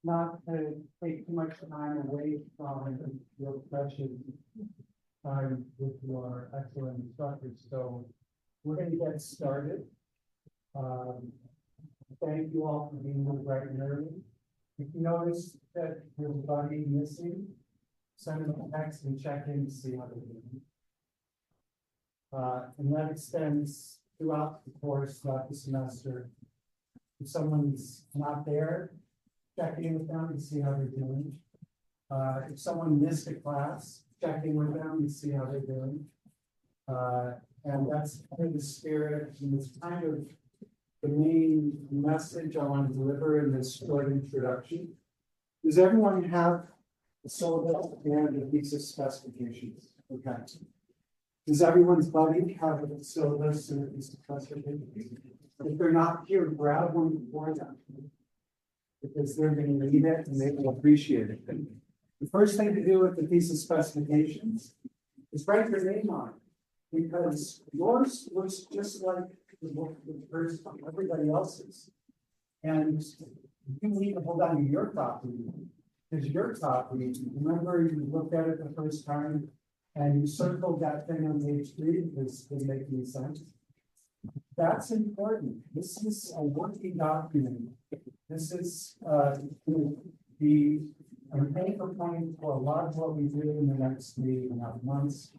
Not to take too much time away from your precious time with your excellent instructors. So we're going to get started. Thank you all for being here bright and early. If you notice that there's a body missing, send them a text and check in to see how they're doing. And that extends throughout the course, throughout the semester. If someone's not there, check in with them and see how they're doing. If someone missed a class, check in with them and see how they're doing. And that's kind of the spirit, and it's kind of the main message I want to deliver in this short introduction. Does everyone have a syllabus and a thesis specifications? Okay. Does everyone's buddy have a syllabus and a thesis specifications? If they're not here, grab one for them, because they're going to need it and they will appreciate it. The first thing to do with the thesis specifications is write your name on it, because yours looks just like everybody else's. And you need to hold on to your copy, because your copy, remember you looked at it the first time and you circled that thing on page 3 because it didn't make any sense. That's important. This is a working document. This is the anchor point for a lot of what we do in the next 3.5 months.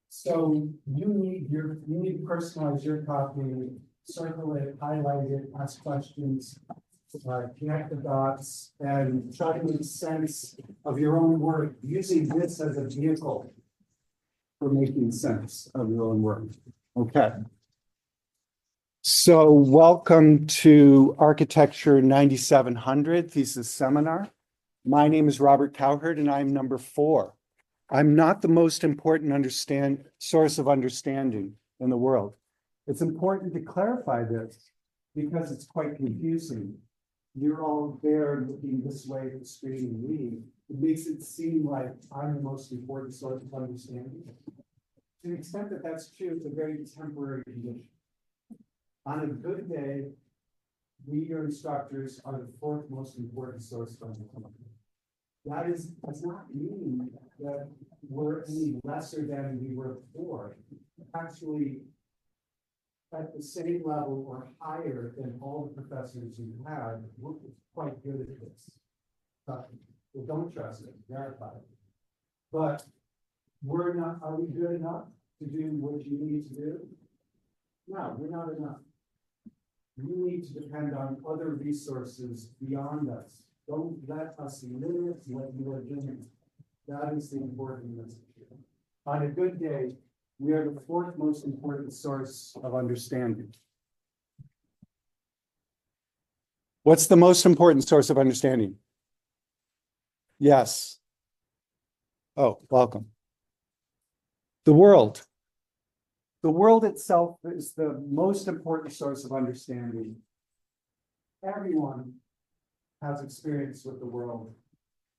So you need to personalize your copy, circle it, highlight it, ask questions, connect the dots, and try to make sense of your own work using this as a vehicle for making sense of your own work. Okay. So welcome to Architecture 9700 Thesis Seminar. My name is Robert Cowherd and I'm number 4. I'm not the most important source of understanding in the world. It's important to clarify this because it's quite confusing. You're all there looking this way at the screen and me. It makes it seem like I'm the most important source of understanding. To the extent that that's true, it's a very temporary condition. On a good day, we, your instructors, are the 4th most important source of understanding. That does not mean that we're any lesser than we were before. Actually, at the same level or higher than all the professors you had, we're quite good at this. Well, don't trust it, verify it. But we're not, are we good enough to do what you need to do? No, we're not enough. You need to depend on other resources beyond us. Don't let us limit what you are doing. That is the important message. On a good day, we are the 4th most important source of understanding. What's the most important source of understanding? Yes. Oh, welcome. The world. The world itself is the most important source of understanding. Everyone has experience with the world.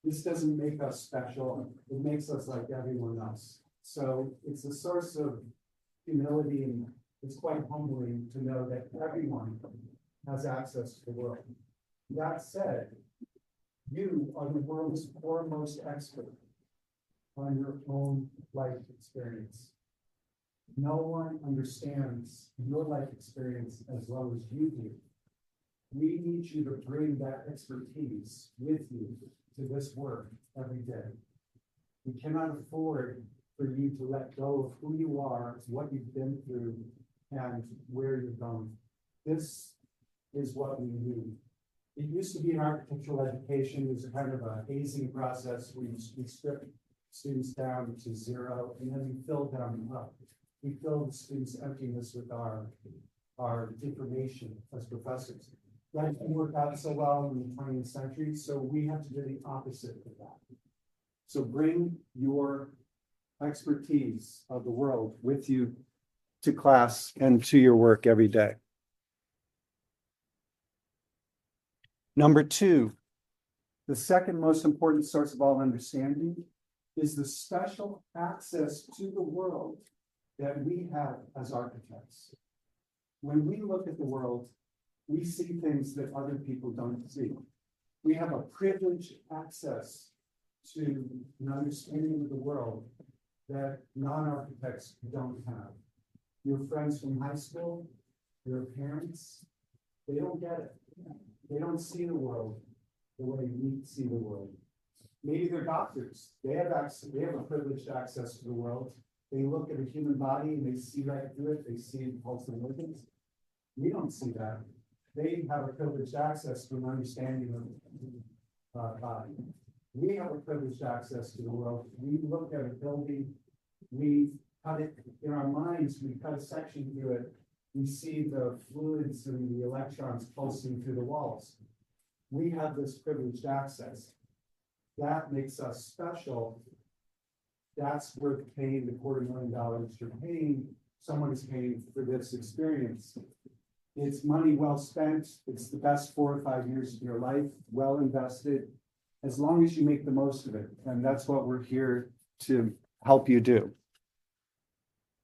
This doesn't make us special. It makes us like everyone else. So it's a source of humility, and it's quite humbling to know that everyone has access to the world. That said, you are the world's foremost expert on your own life experience. No one understands your life experience as well as you do. We need you to bring that expertise with you to this work every day. We cannot afford for you to let go of who you are, what you've been through, and where you're going. This is what we need. It used to be in architectural education, there's a kind of a hazing process where we strip students down to 0, and then we fill them up. We fill the students' emptiness with our information as professors. That didn't work out so well in the 20th century, so we have to do the opposite of that. So bring your expertise of the world with you to class and to your work every day. Number 2, the second most important source of all understanding is the special access to the world that we have as architects. When we look at the world, we see things that other people don't see. We have a privileged access to an understanding of the world that non-architects don't have. Your friends from high school, your parents, they don't get it. They don't see the world the way we see the world. Maybe they're doctors. They have access, they have a privileged access to the world. They look at a human body and they see right through it. They see pulse and organs. We don't see that. They have a privileged access to an understanding of body. We have a privileged access to the world. We look at a building, we cut it in our minds, we cut a section through it. We see the fluids and the electrons pulsing through the walls. We have this privileged access. That makes us special. That's worth paying the $250,000 you're paying. Someone is paying for this experience. It's money well spent. It's the best 4 or 5 years of your life, well invested, as long as you make the most of it. And that's what we're here to help you do.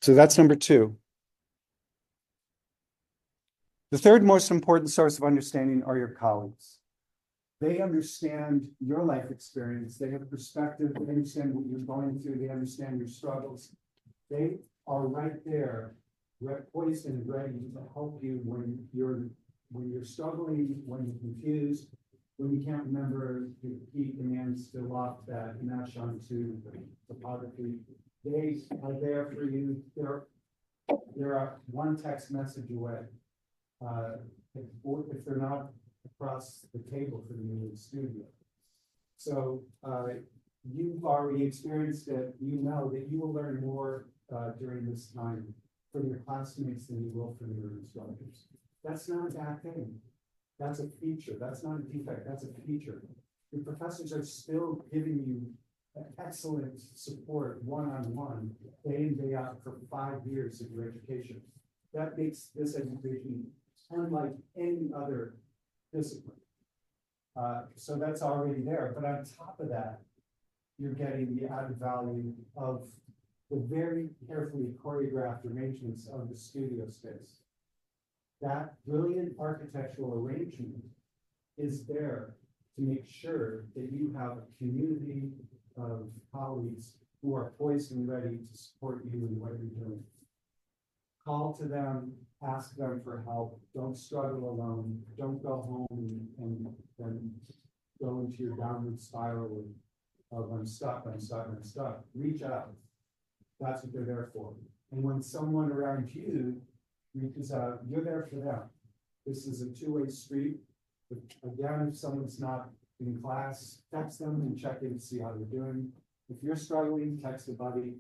So that's number 2. The third most important source of understanding are your colleagues. They understand your life experience. They have perspective. They understand what you're going through. They understand your struggles. They are right there, poised and ready to help you when you're struggling, when you're confused, when you can't remember the key commands to lock that mesh onto topography. They are there for you. They're one text message away. If they're not across the table from you in the studio. So you've already experienced it. You know that you will learn more during this time from your classmates than you will from your instructors. That's not a bad thing. That's a feature. That's not a defect. That's a feature. Your professors are still giving you excellent support one-on-one, day in, day out for 5 years of your education. That makes this education unlike any other discipline. So that's already there. But on top of that, you're getting the added value of the very carefully choreographed arrangements of the studio space. That brilliant architectural arrangement is there to make sure that you have a community of colleagues who are poised and ready to support you in what you're doing. Call to them, ask them for help. Don't struggle alone. Don't go home and go into your downward spiral of I'm stuck. Reach out. That's what they're there for. And when someone around you reaches out, you're there for them. This is a two-way street. But again, if someone's not in class, text them and check in to see how they're doing. If you're struggling, text a buddy.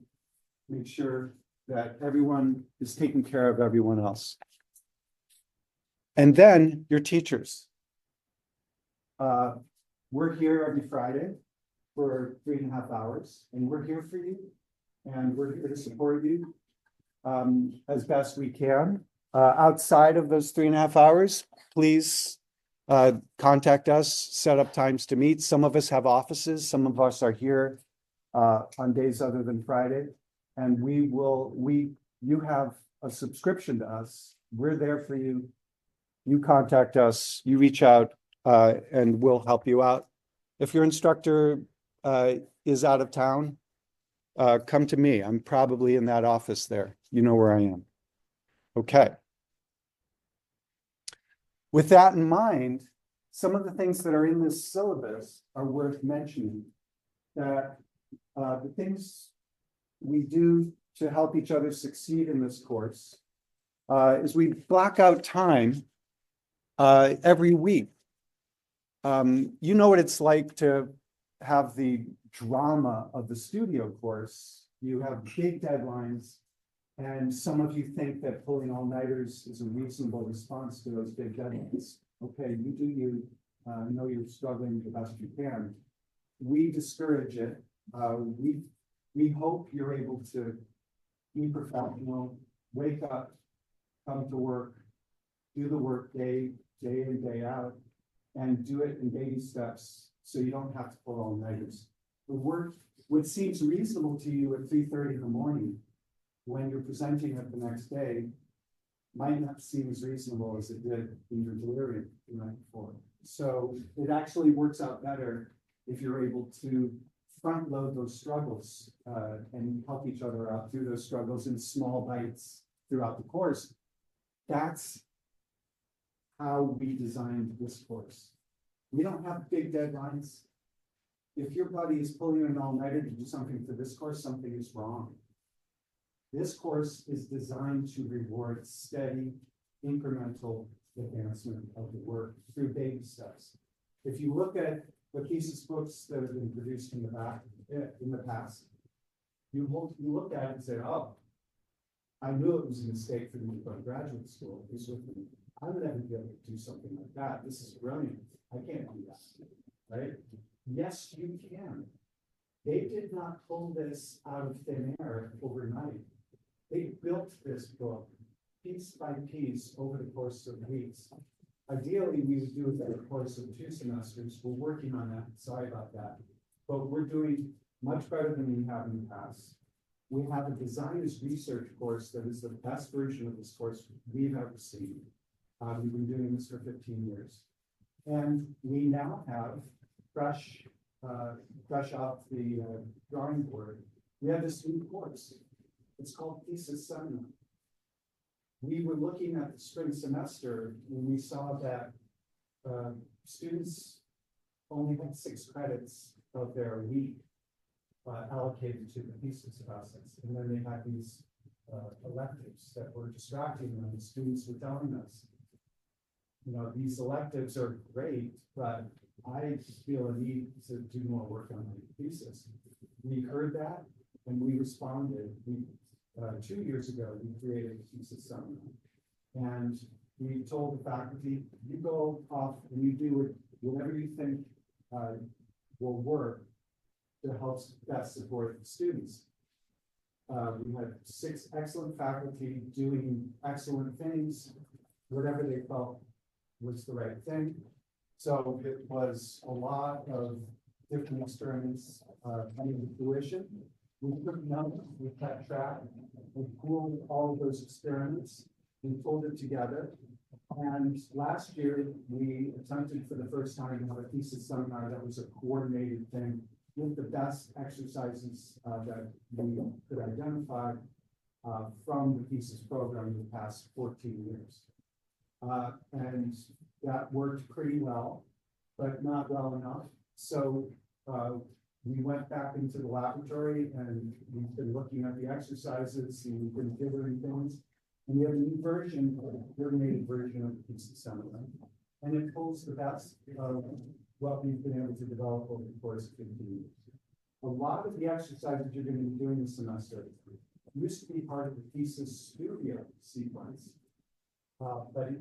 Make sure that everyone is taking care of everyone else. And then your teachers. We're here every Friday for 3.5 hours, and we're here for you, and we're here to support you as best we can. Outside of those 3.5 hours, please contact us, set up times to meet. Some of us have offices, some of us are here on days other than Friday, and you have a subscription to us. We're there for you. You contact us, you reach out, and we'll help you out. If your instructor is out of town, come to me. I'm probably in that office there. You know where I am. Okay. With that in mind, some of the things that are in this syllabus are worth mentioning. That the things we do to help each other succeed in this course is we block out time every week. You know what it's like to have the drama of the studio course. You have big deadlines, and some of you think that pulling all-nighters is a reasonable response to those big deadlines. Okay, you do you. Know you're struggling the best you can. We discourage it. We hope you're able to be professional, wake up, come to work, do the work day in, day out, and do it in baby steps so you don't have to pull all-nighters. The work, what seems reasonable to you at 3:30 in the morning, when you're presenting it the next day, might not seem as reasonable as it did in your delirium the night before. So it actually works out better if you're able to front load those struggles and help each other out through those struggles in small bites throughout the course. That's how we designed this course. We don't have big deadlines. If your buddy is pulling an all-nighter to do something for this course, something is wrong. This course is designed to reward steady, incremental advancement of the work through baby steps. If you look at the thesis books that have been produced in the past, you look at it and say, oh, I knew it was a mistake for me to go to graduate school. I would never be able to do something like that. This is brilliant. I can't do that, right? Yes, you can. They did not pull this out of thin air overnight. They built this book piece by piece over the course of weeks. Ideally, we would do it over the course of 2 semesters. We're working on that. Sorry about that. But we're doing much better than we have in the past. We have a designers research course that is the best version of this course we've ever seen. We've been doing this for 15 years. And we now have fresh off the drawing board. We have this new course. It's called Thesis Seminar. We were looking at the spring semester when we saw that students only had 6 credits of their week allocated to the thesis process. And then they had these electives that were distracting them. The students were telling us, you know, these electives are great, but I feel a need to do more work on my thesis. We heard that and we responded. 2 years ago, we created a thesis seminar. And we told the faculty, you go off and you do whatever you think will work to help best support students. We had 6 excellent faculty doing excellent things, whatever they felt was the right thing. So it was a lot of different experiments coming to fruition. We took notes, we kept track, we pooled all of those experiments, we pulled it together. And last year, we attempted for the first time to have a thesis seminar that was a coordinated thing with the best exercises that we could identify from the thesis program in the past 14 years. And that worked pretty well, but not well enough. So we went back into the laboratory and we've been looking at the exercises and we've been figuring things. And we have a new version, a coordinated version of the thesis seminar. And it pulls the best of what we've been able to develop over the course of 15 years. A lot of the exercises you're going to be doing this semester used to be part of the thesis studio sequence, but it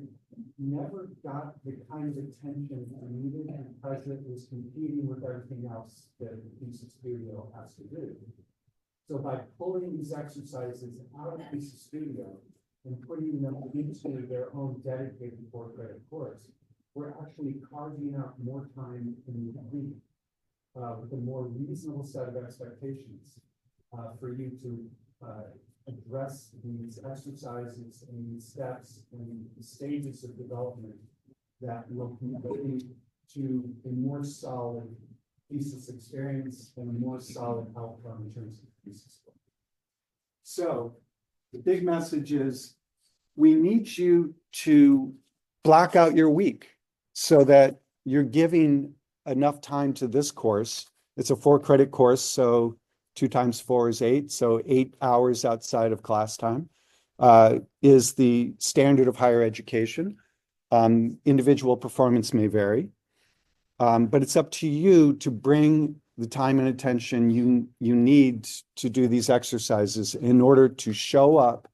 never got the kind of attention needed because it was competing with everything else that the thesis studio has to do. So by pulling these exercises out of thesis studio and putting them into their own dedicated 4-credit course, we're actually carving out more time in the week with a more reasonable set of expectations for you to address these exercises and these steps and the stages of development that will contribute to a more solid thesis experience and a more solid outcome in terms of thesis work. So the big message is we need you to block out your week so that you're giving enough time to this course. It's a 4-credit course, so 2 times 4 is 8, so 8 hours outside of class time is the standard of higher education. Individual performance may vary, but it's up to you to bring the time and attention you need to do these exercises in order to show up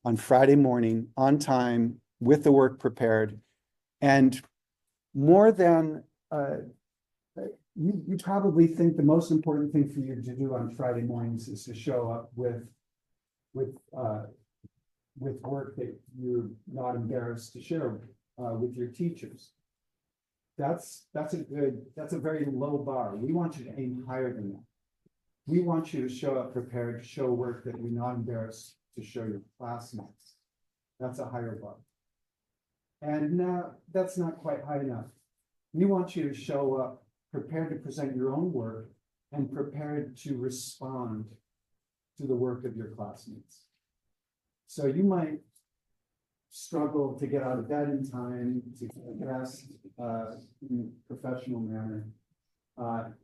on Friday morning on time with the work prepared. And more than you probably think the most important thing for you to do on Friday mornings is to show up with work that you're not embarrassed to share with your teachers. That's a very low bar. We want you to aim higher than that. We want you to show up prepared to show work that you're not embarrassed to show your classmates. That's a higher bar. And now that's not quite high enough. We want you to show up prepared to present your own work and prepared to respond to the work of your classmates. So you might struggle to get out of bed in time, to get dressed in a professional manner.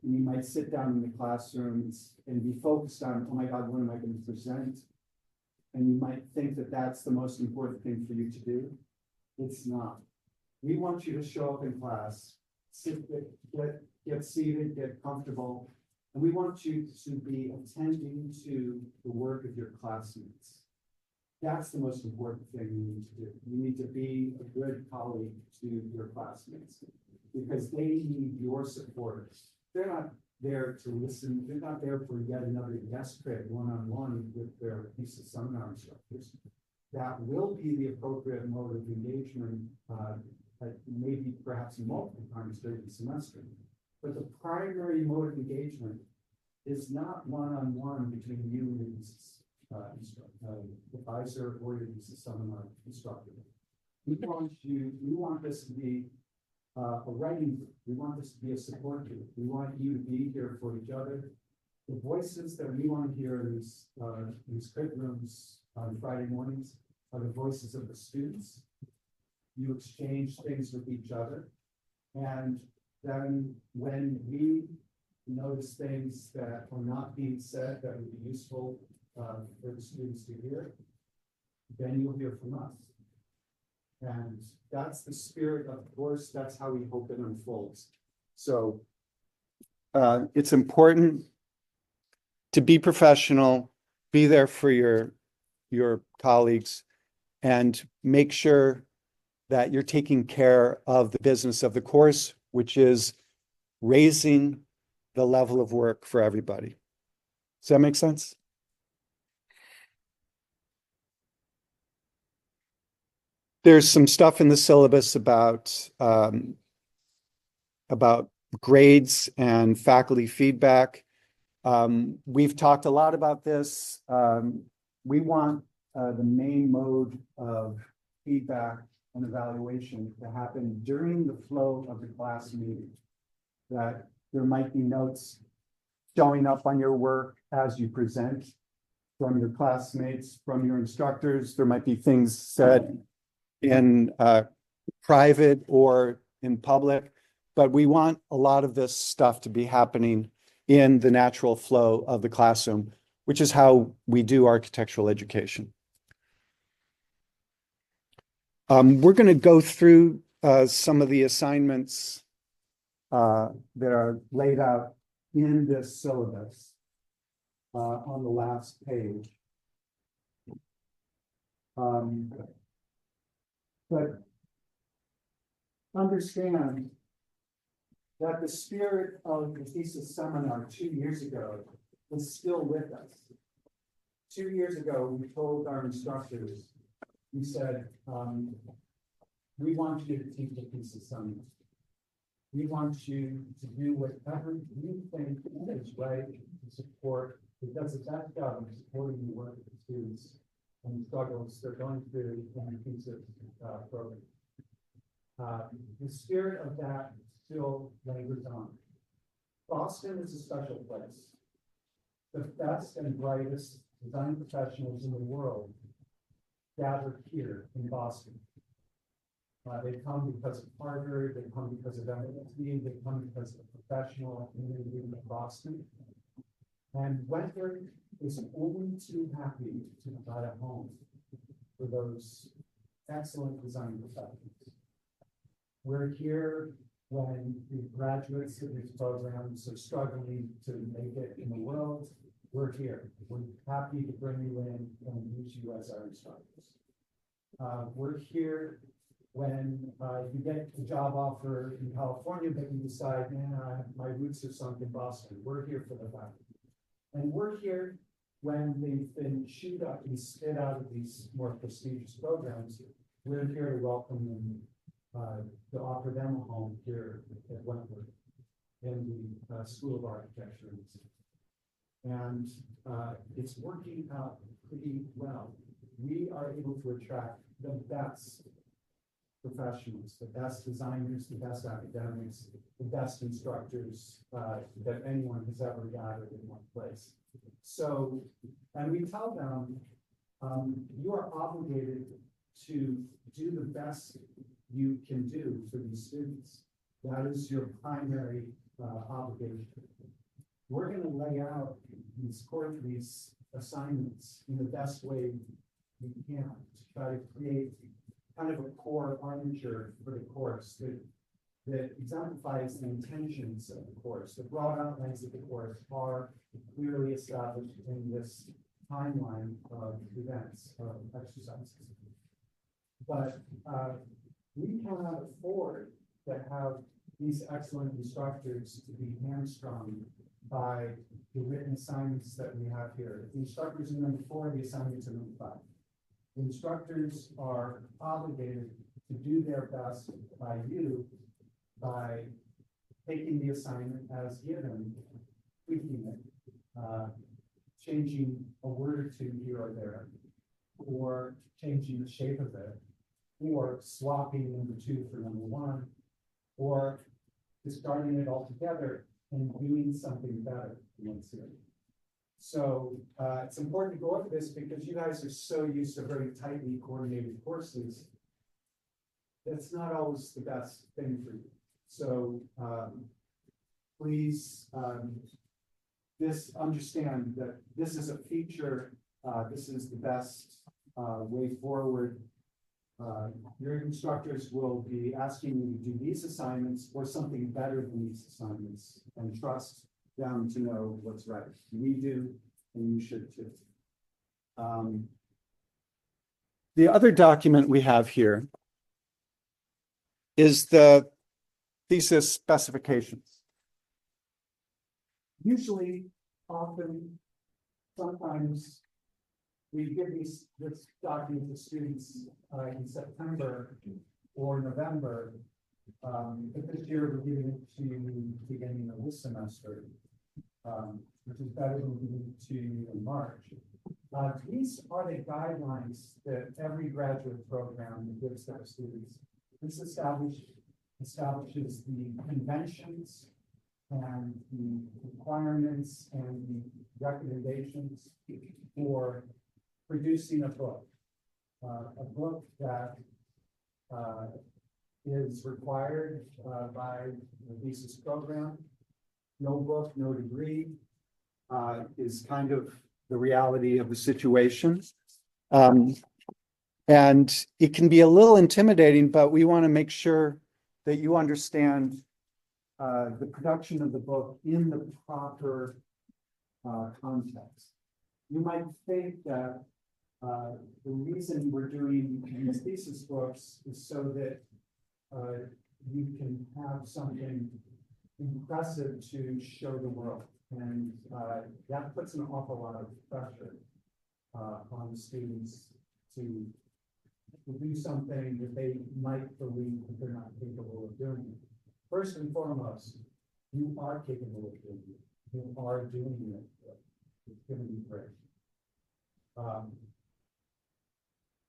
You might sit down in the classrooms and be focused on, oh my God, what am I going to present? And you might think that that's the most important thing for you to do. It's not. We want you to show up in class, get seated, get comfortable, and we want you to be attending to the work of your classmates. That's the most important thing you need to do. You need to be a good colleague to your classmates because they need your support. They're not there to listen. They're not there for yet another guest crit one-on-one with their piece of seminar instructors. That will be the appropriate mode of engagement, maybe perhaps multiple times during the semester. But the primary mode of engagement is not one-on-one between you and the advisor or your seminar instructor. We want this to be a writing group. We want this to be a support group. We want you to be here for each other. The voices that we want to hear in these crit rooms on Friday mornings are the voices of the students. You exchange things with each other. And then when we notice things that are not being said that would be useful for the students to hear, then you'll hear from us. And that's the spirit of the course. That's how we hope it unfolds. So it's important to be professional, be there for your colleagues, and make sure that you're taking care of the business of the course, which is raising the level of work for everybody. Does that make sense? There's some stuff in the syllabus about grades and faculty feedback. We've talked a lot about this. We want the main mode of feedback and evaluation to happen during the flow of the class meeting. That there might be notes showing up on your work as you present from your classmates, from your instructors. There might be things said in private or in public, but we want a lot of this stuff to be happening in the natural flow of the classroom, which is how we do architectural education. We're going to go through some of the assignments that are laid out in this syllabus on the last page. But understand that the spirit of the thesis seminar 2 years ago is still with us. 2 years ago, we told our instructors, we said, we want you to teach a thesis seminar. We want you to do whatever you think is right to support, it does the best job of supporting the work of the students and the struggles they're going through in the thesis program. The spirit of that still lingers on. Boston is a special place. The best and brightest design professionals in the world gather here in Boston. They come because of Harvard, they come because of MIT, they come because of the professional community in Boston. And Wentworth is only too happy to provide a home for those excellent design professionals. We're here when the graduates of these programs are struggling to make it in the world. We're here. We're happy to bring you in and use you as our instructors. We're here when you get a job offer in California, but you decide, man, my roots are sunk in Boston. We're here for the faculty. And we're here when they've been chewed up and spit out of these more prestigious programs. We're here to welcome them, to offer them a home here at Wentworth in the School of Architecture. And it's working out pretty well. We are able to attract the best professionals, the best designers, the best academics, the best instructors that anyone has ever gathered in one place. So, and we tell them, you are obligated to do the best you can do for these students. That is your primary obligation. We're going to lay out these assignments in the best way we can to try to create kind of a core armature for the course that exemplifies the intentions of the course. The broad outlines of the course are clearly established in this timeline of events, of exercises. But we cannot afford to have these excellent instructors to be hamstrung by the written assignments that we have here. The instructors are number 4, the assignments are number 5. The instructors are obligated to do their best by taking the assignment as given, tweaking it, changing a word or two here or there, or changing the shape of it, or swapping number 2 for number 1, or discarding it altogether and doing something better in one series. So it's important to go over this because you guys are so used to very tightly coordinated courses. That's not always the best thing for you. So please understand that this is a feature. This is the best way forward. Your instructors will be asking you to do these assignments or something better than these assignments, and trust them to know what's right. We do, and you should too. The other document we have here is the thesis specifications. Usually, often, sometimes we give this document to students in September or November, but this year we're giving it to you beginning of this semester, which is better than giving it to you in March. These are the guidelines that every graduate program gives their students. This establishes the conventions and the requirements and the recommendations for producing a book that is required by the thesis program. No book, no degree is kind of the reality of the situation. And it can be a little intimidating, but we want to make sure that you understand the production of the book in the proper context. You might think that the reason we're doing these thesis books is so that you can have something impressive to show the world. And that puts an awful lot of pressure on students to do something that they might believe that they're not capable of doing. First and foremost, you are capable of doing it. You are doing it. It's going to be great.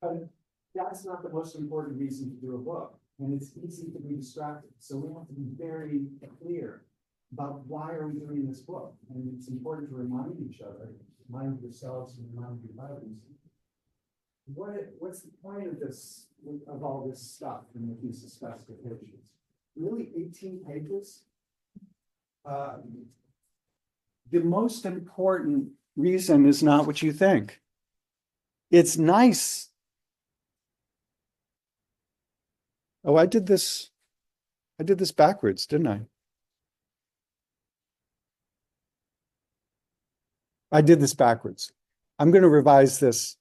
But that's not the most important reason to do a book. And it's easy to be distracted. So we have to be very clear about why are we doing this book. And it's important to remind each other, remind yourselves and remind your others. What's the point of this, of all this stuff in the thesis specifications? Really 18 pages? The most important reason is not what you think. It's nice. Oh, I did this backwards, didn't I? I did this backwards. I'm going to revise this.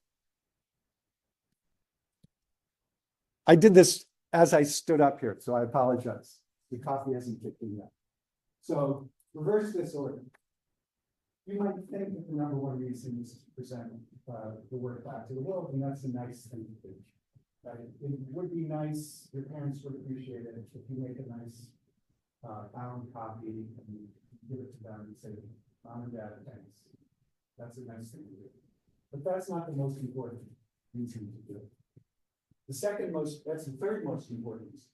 I did this as I stood up here, so I apologize. The coffee hasn't kicked in yet. So reverse this order. You might think that the number one reason is to present the work back to the world, and that's a nice thing to do. Right? It would be nice, your parents would appreciate it if you make a nice bound copy and give it to them and say, Mom and Dad, thanks. That's a nice thing to do. But but that's not the most important reason to do it. That's the third most important reason.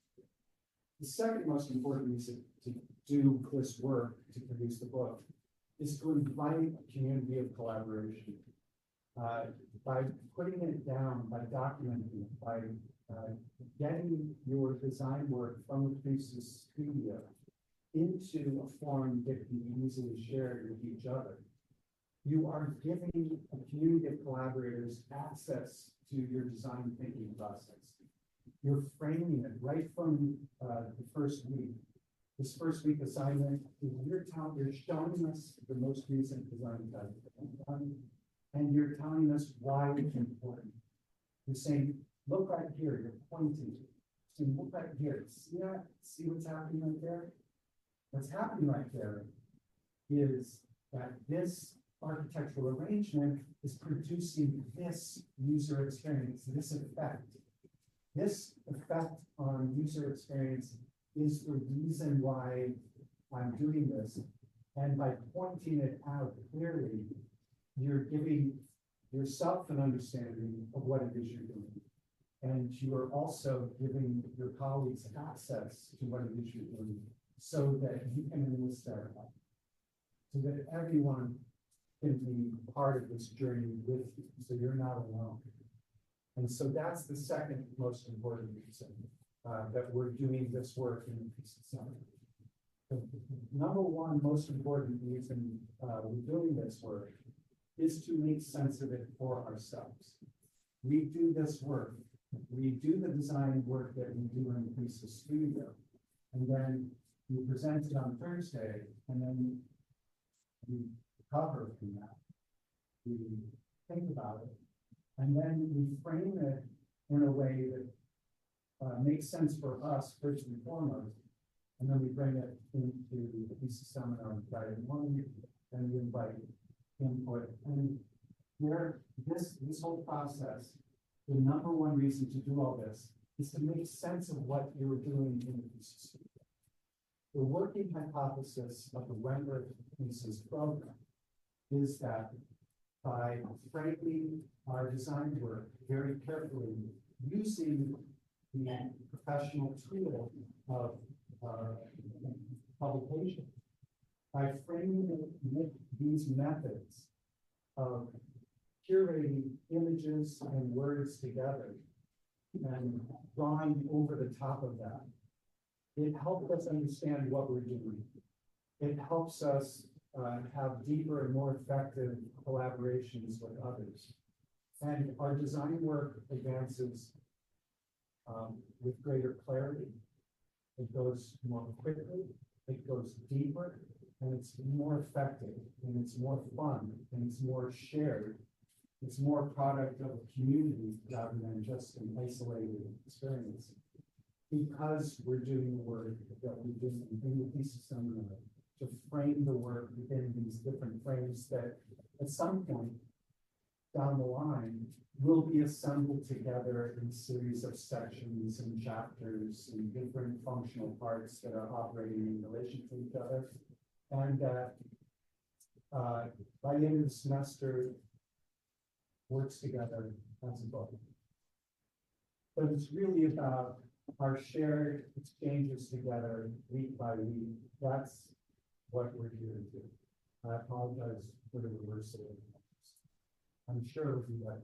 The second most important reason to do this work, to produce the book, is to invite a community of collaboration. By putting it down, by documenting it, by getting your design work from the priest's studio into a form that can be easily shared with each other, you are giving a community of collaborators access to your design thinking process. You're framing it right from the first week. This first week assignment, you're showing us the most recent design done, and you're telling us why it's important. You're saying, look right here, you're pointing. You're saying, look right here, see that? See what's happening right there? What's happening right there is that this architectural arrangement is producing this user experience, this effect. This effect on user experience is the reason why I'm doing this. And by pointing it out clearly, you're giving yourself an understanding of what it is you're doing. And you are also giving your colleagues access to what it is you're doing so that you can enlist their help, so that everyone can be part of this journey with you, so you're not alone. And so that's the second most important reason that we're doing this work in the piece of summer. The number one most important reason we're doing this work is to make sense of it for ourselves. We do this work. We do the design work that we do in the piece of studio, and then we present it on Thursday, and then we recover from that. We think about it, and then we frame it in a way that makes sense for us first and foremost, and then we bring it into the piece of seminar on Friday morning, and we invite input. And there, this whole process, the number one reason to do all this is to make sense of what you were doing in the piece of studio. The working hypothesis of the Wentworth Pieces program is that by framing our design work very carefully, using the professional tool of publication, by framing it with these methods of curating images and words together and drawing over the top of that, it helps us understand what we're doing. It helps us have deeper and more effective collaborations with others. And our design work advances with greater clarity. It goes more quickly, it goes deeper, and it's more effective, and it's more fun, and it's more shared. It's more product of a community rather than just an isolated experience. Because we're doing the work that we do in the piece of seminar to frame the work within these different frames that at some point down the line will be assembled together in a series of sections and chapters and different functional parts that are operating in relation to each other. And by the end of the semester, works together as a book. But it's really about our shared exchanges together week by week. That's what we're here to do. I apologize for the reversal. I'm sure it'll be better.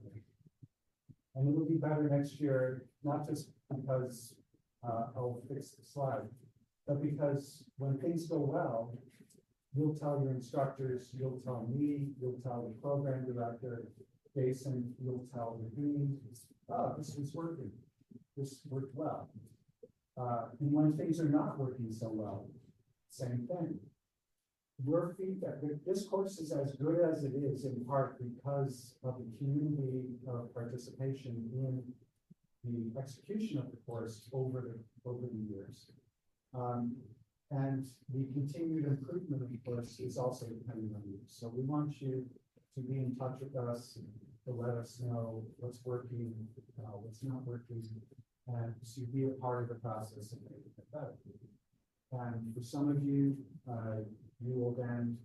And it will be better next year, not just because I'll fix the slide, but because when things go well, you'll tell your instructors, you'll tell me, you'll tell the program director, Jason, you'll tell the dean, oh, this was working. This worked well. And when things are not working so well, same thing. Your feedback, this course is as good as it is in part because of the community of participation in the execution of the course over the years. And the continued improvement of the course is also depending on you. So we want you to be in touch with us, to let us know what's working, what's not working, and to be a part of the process of making it better. And for some of you, you will then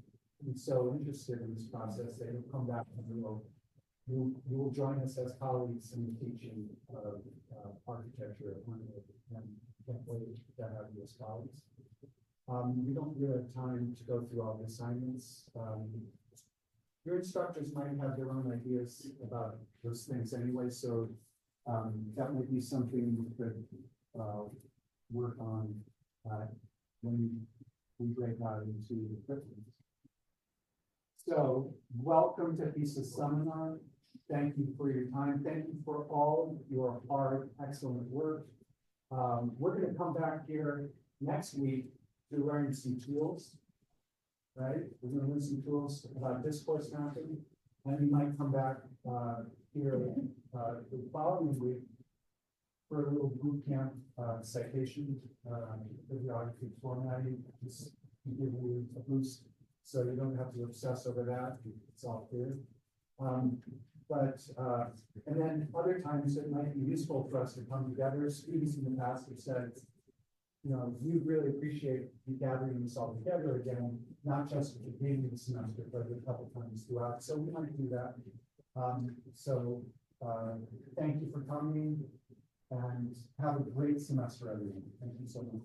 be so interested in this process that you'll come back and you'll you will join us as colleagues in the teaching of architecture at Harvard, and can't wait to have you as colleagues. We don't really have time to go through all the assignments. Your instructors might have their own ideas about those things anyway, so that might be something you could work on when we break out into the curriculum. So, welcome to TSeminar Seminar. Thank you for your time. Thank you for all your hard, excellent work. We're going to come back here next week to learn some tools, right? We're going to learn some tools about discourse mapping, and we might come back here the following week for a little boot camp citation bibliography formatting, just to give you a boost, so you don't have to obsess over that. It's all clear. And then other times it might be useful for us to come together. Students in the past have said, you know, we really appreciate you gathering this all together again, not just at the beginning of the semester, but a couple times throughout. So we might do that. Thank you for coming, and have a great semester, everyone. Thank you so much.